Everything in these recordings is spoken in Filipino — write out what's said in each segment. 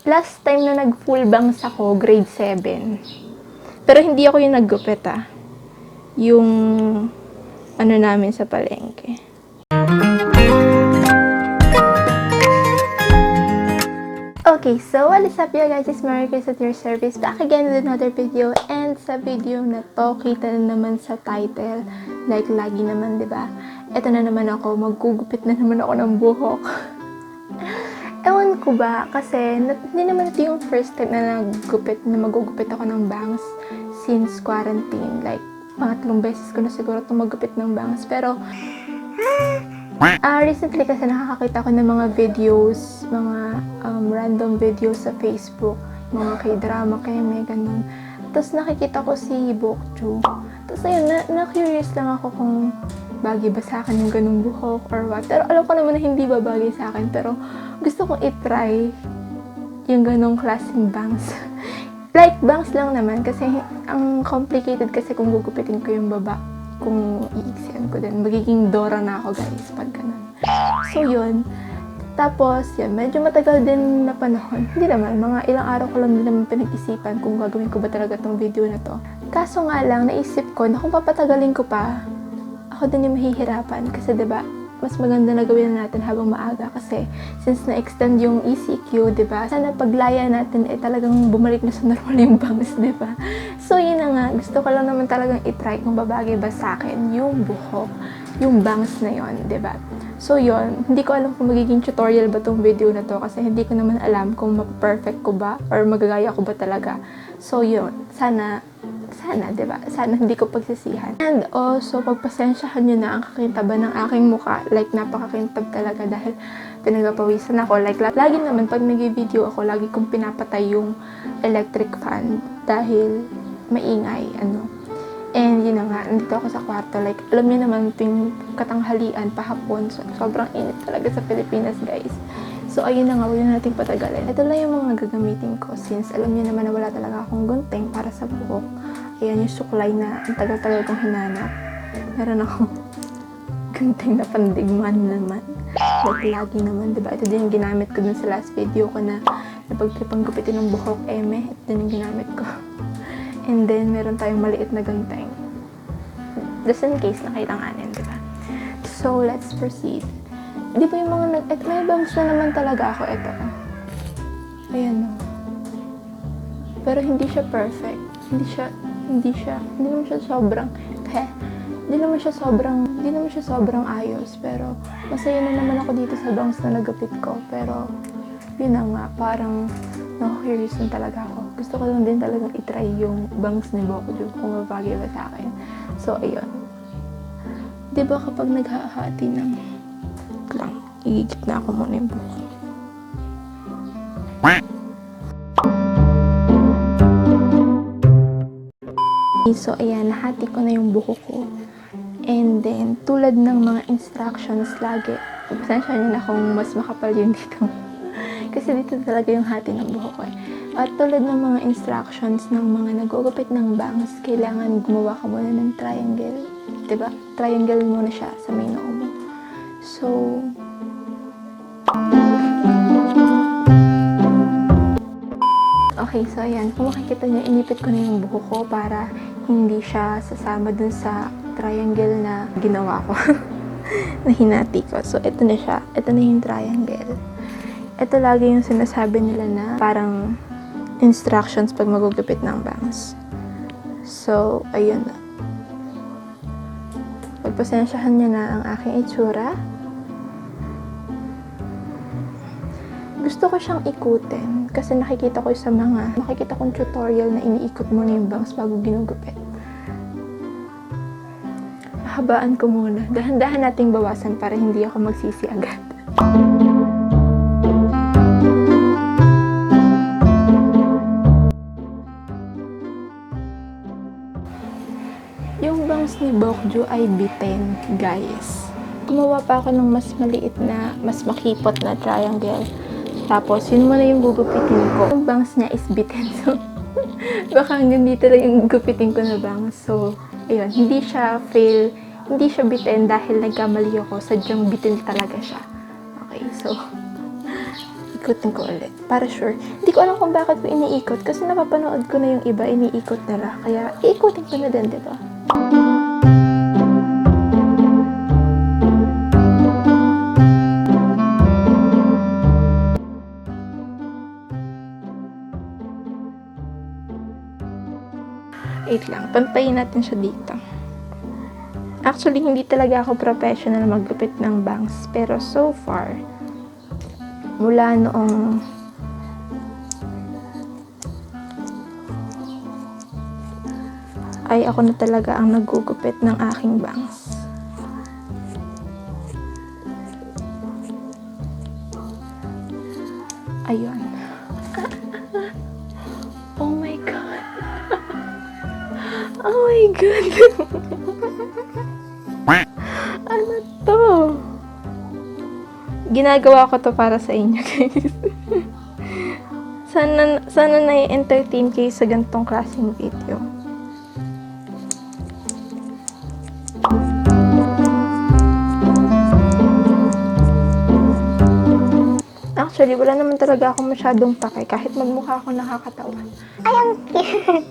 last time na nag-full bangs ako, grade 7. Pero hindi ako yung naggupit yung ano namin sa palengke. Okay, so what is up you guys? It's Merry Christmas at your service. Back again with another video. And sa video na to, kita na naman sa title. Like, lagi naman, diba? Ito na naman ako, magugupit na naman ako ng buhok. Ewan ko ba, kasi hindi naman ito yung first time na magugupit ako ng bangs since quarantine. Like, pangatlong beses ko na siguro itong magupit ng bangs. Pero, recently kasi nakakakita ko ng mga videos, mga random videos sa Facebook, mga k-drama, may ganun. Tapos nakikita ko si Bokjoo. Tapos ayun, na-curious lang ako kung bagay ba sa akin yung ganung buhok or what. Pero alam ko naman na hindi ba bagay sa akin. Pero gusto kong i-try yung ganung klaseng bangs. Like, bangs lang naman kasi ang complicated kasi kung gugupitin ko yung baba. Kung iiksian ko din, magiging Dora na ako guys pag ganun. So yun, tapos yun, medyo matagal din na panahon. Hindi naman, mga ilang araw ko lang din naman pinag-isipan kung gagawin ko ba talaga tong video na to. Kaso nga lang, naisip ko na kung papatagalin ko pa, ako din yung mahihirapan. Kasi diba, mas maganda na gawin natin habang maaga kasi since na-extend yung ECQ, diba? Sana paglaya natin talagang bumalik na sa normal yung bangs, diba? So yun na nga, gusto ko lang naman talagang itry kung babagay ba sa akin yung buhok, yung bangs na yon, diba? So yun, hindi ko alam kung magiging tutorial ba tong video na to kasi hindi ko naman alam kung ma-perfect ko ba or magagaya ko ba talaga. So yun, sana, diba? Sana hindi ko pagsisihan. And also, pagpasensyahan nyo na ang kakintaba ng aking mukha. Like, napakakintab talaga dahil pinagapawisan ako. Like, lagi naman pag nag-video ako, lagi kong pinapatay yung electric fan dahil maingay, And yun na nga, nandito ako sa kwarto. Like, alam niyo naman ito yung katanghalian, pahapon. So, sobrang init talaga sa Pilipinas, guys. So, ayun na nga, huwag na nating patagalin. Ito lang yung mga gagamitin ko since alam niyo naman na wala talaga akong gunting para sa buhok. Ayan yung suklay na ang tagal-tagal kong hinanap. Meron akong gunting na pandigman naman. Like, lagi naman, diba? Ito din yung ginamit ko dun sa last video ko na napagtripang gupitin ng buhok, eme. Ito din yung ginamit ko. And then, meron tayong maliit na gunting. Just in case na kailanganin, diba? So, let's proceed. Di ba yung mga may bangs na naman talaga ako ito. Ayan o. Pero hindi siya perfect. Hindi naman siya sobrang ayos. Pero, masaya na naman ako dito sa bangs na nagupit ko. Pero, yun na nga, parang na-curious na talaga ako. Gusto ko lang din talagang itry yung bangs ni Bokjoo kung mabagay ba sa akin. So, ayun. Di ba kapag naghahati ng lang, igigit na ako muna yung buhok. So, ayan, nahati ko na yung buhok ko. And then, tulad ng mga instructions lagi, pasensya nyo na kung mas makapal yun dito. Kasi dito talaga yung hati ng buhok ko. At tulad ng mga instructions ng mga nagugupit ng bangs, kailangan gumawa ka muna ng triangle. Diba? Triangle muna siya sa may noo mo. So, okay, so ayan, kung makikita nyo, inipit ko na yung buhok ko para hindi siya sasama dun sa triangle na ginawa ko, na hinati ko. So, ito na siya. Ito na yung triangle. Ito lagi yung sinasabi nila na parang instructions pag magugupit ng bangs. So, ayun na. Pagpasensyahan nyo na ang aking itsura. Gusto ko siyang ikutin kasi nakikita ko kong tutorial na iniikot muna yung bangs bago ginugupit. Habaan ko muna. Dahan-dahan nating bawasan para hindi ako magsisi agad. Yung bangs ni Bokjoo ay bitin, guys. Gumawa pa ako ng mas maliit na, mas makipot na triangle. Tapos, yun muna yung gugupitin ko. Yung bangs niya is bitin. So, baka hanggang dito lang yung gugupitin ko na bangs. So, ayun, hindi siya bitin dahil nagkamali ako. Sadyang bitin talaga siya. Okay, so, ikutin ko ulit. Para sure. Hindi ko alam kung bakit ko iniikot. Kasi napapanood ko na yung iba, iniikot nila. Kaya, iikutin ko na din, diba? Wait lang, pantayin natin siya dito. Actually, hindi talaga ako professional maggupit ng bangs. Pero so far, mula noong ay ako na talaga ang naggugupit ng aking bangs. Ayun. Oh my God. Oh my God. Ano to? Ginagawa ko to para sa inyo, guys. Sana na-entertain kayo sa ganitong klaseng video. Actually, wala naman talaga ako masyadong pake. Kahit magmukha ako nakakatawa. Ay, ang cute!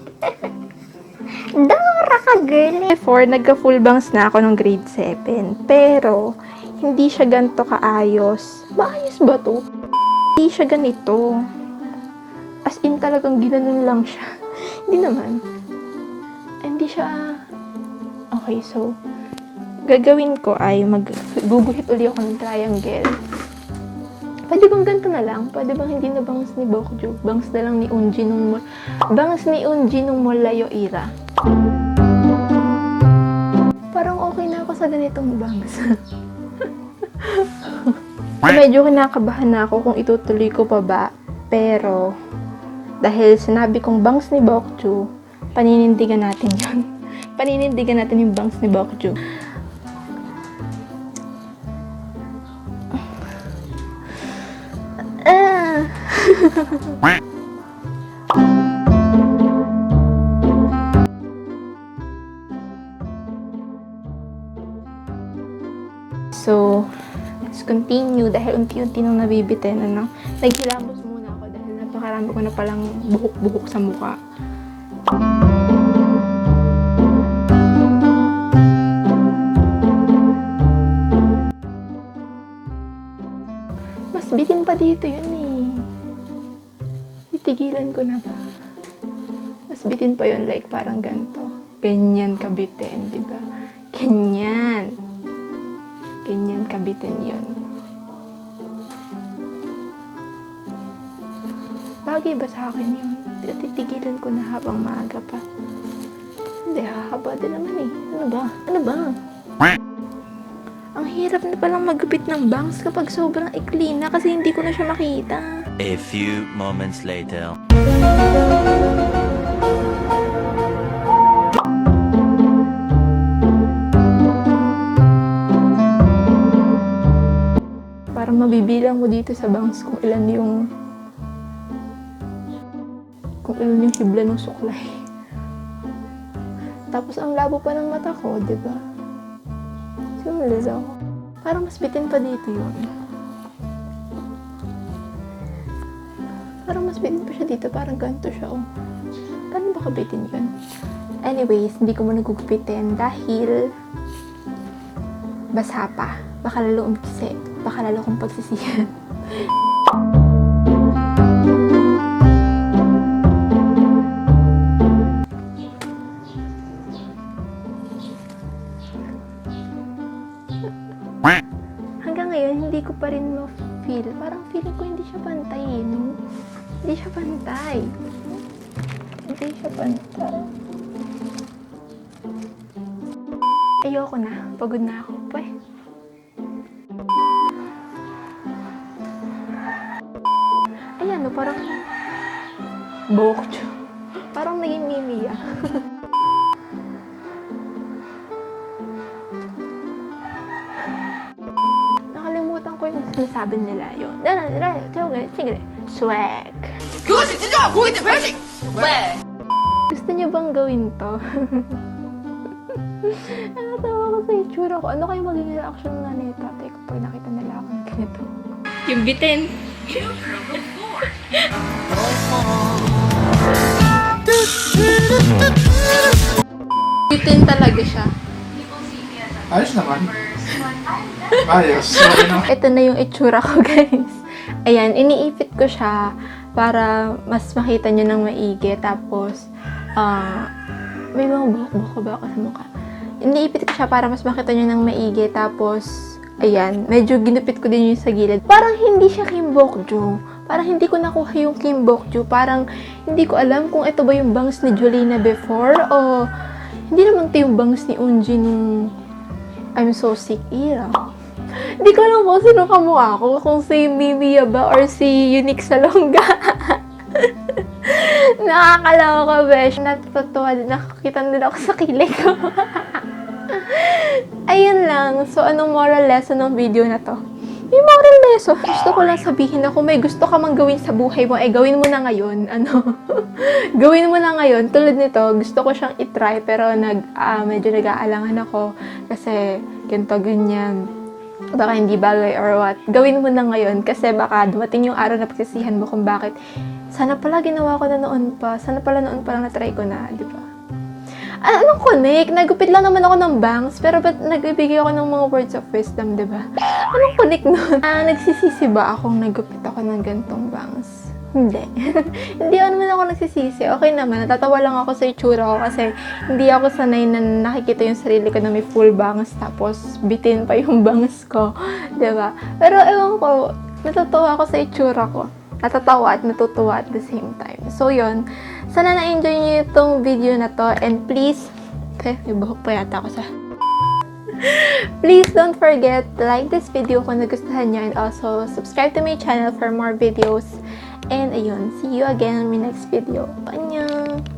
Dora ka, girl! Before, nagka-full bangs na ako nung grade 7. Pero, hindi siya ganito kaayos. Maayos ba to? Hindi siya ganito. As in, talagang ginanon lang siya. Hindi naman. Hindi siya... Okay, so, gagawin ko ay guguhit uli ako ng triangle. Pwede bang ganito na lang? Pwede bang hindi na bangs ni Bokjoo? Bangs na lang ni Unji nung Molayo era. Parang okay na ako sa ganitong bangs. Medyo kinakabahan na ako kung itutuloy ko pa ba. Pero, dahil sinabi kong bangs ni Bokjoo, paninindigan natin yun. Paninindigan natin yung bangs ni Bokjoo. So, let's continue dahil unti-unti nang nabibitin. Naghilamos muna ako dahil napakarami ko na palang buhok-buhok sa mukha. Mas bitin pa dito yun eh. Titigilan ko na ba? Mas bitin pa yun, like parang ganito. Ganyan kabitin, di ba? Ganyan. Ganyan kabitin yun. Bagay ba sa akin yun? Titigilan ko na habang maaga pa. Hindi, hahaba din naman eh. Ano ba? Ano ba? Ang hirap na palang magupit ng bangs kapag sobrang ikli na kasi hindi ko na siya makita. A few moments later. Parang mabibilang mo dito sa bangs kung ilan yung hibla ng suklay. Tapos ang labo pa ng mata ko, di ba? Simulas ako. Parang mas bitin pa dito yun. Parang mas bitin pa siya dito. Parang ganito siya, oh. Ganun ba kabitin yun? Anyways, hindi ko muna gugupitin dahil basa pa. Baka lalo umpise. Baka lalo kong pagsisihan. Hanggang ngayon, hindi ko pa rin ma-feel. Parang feeling ko hindi siya pantay, no? Hindi siya pantay. Hindi siya pantay. Ayoko na. Pagod na ako. Pweh. Ayan, no? Parang Bokjoo. Parang naging Mimiya. Nakalimutan ko yung sinasabi nila yun. Sige, swag. Gusto niyo bang gawin to? Nakatawa ko sa itsura ko. Ano kayo magiging reaction nga nito? Teka, pag nakita nila ako ng ganito. Yung bitin. Bitin talaga siya. Ayos naman. Ayos. Okay na. Ito na yung itsura ko, guys. Ayan, iniipit ko siya para mas makita nyo ng maigi. Tapos, may mga buhok-buhok ba ako sa mukha? Iniipit ko siya para mas makita nyo ng maigi. Tapos, ayan, medyo ginupit ko din yung sa gilid. Parang hindi siya KIM BOK JOO. Parang hindi ko nakuha yung KIM BOK JOO. Parang hindi ko alam kung ito ba yung bangs ni Jolina before o hindi naman ito yung bangs ni Unji nung I'm So Sick era. Hindi ko alam kung sino kamukha ko. Kung si Mimiya ba or si Unique Salonga. Nakakalawa ka, besh. Natutuwa din. Nakakita din ako sa kilig ko. Ayun lang. So, anong moral lesson ng video na to? May moral lesson. Gusto ko lang sabihin na kung may gusto ka mang gawin sa buhay mo, eh gawin mo na ngayon. Gawin mo na ngayon. Tulad nito, gusto ko siyang itry pero medyo nag-aalangan ako kasi ganito, ganyan. Baka hindi bagay or what. Gawin mo na ngayon kasi baka dumating yung araw na pagsisihan mo kung bakit. Sana pala ginawa ko na noon pa. Sana pala noon pa lang na-try ko na, di ba? Anong connect? Nagupit lang naman ako ng bangs, pero ba't nagbibigay ako ng mga words of wisdom, di ba? Anong connect nun? Nagsisisi ba akong nagupit ako ng gantong bangs? Hindi. Hindi naman ako nagsisisi. Okay naman. Natatawa lang ako sa itsura ko kasi hindi ako sanay na nakikita yung sarili ko na may full bangs tapos bitin pa yung bangs ko. Diba? Pero ewan ko, natatawa ako sa itsura ko. Natatawa at natutuwa at the same time. So, yun. Sana na-enjoy nyo itong video na to. And please, may buhok pa yata ako sa... Please don't forget to like this video kung nagustuhan nyo and also subscribe to my channel for more videos. And ayun, see you again in my next video. Annyeong!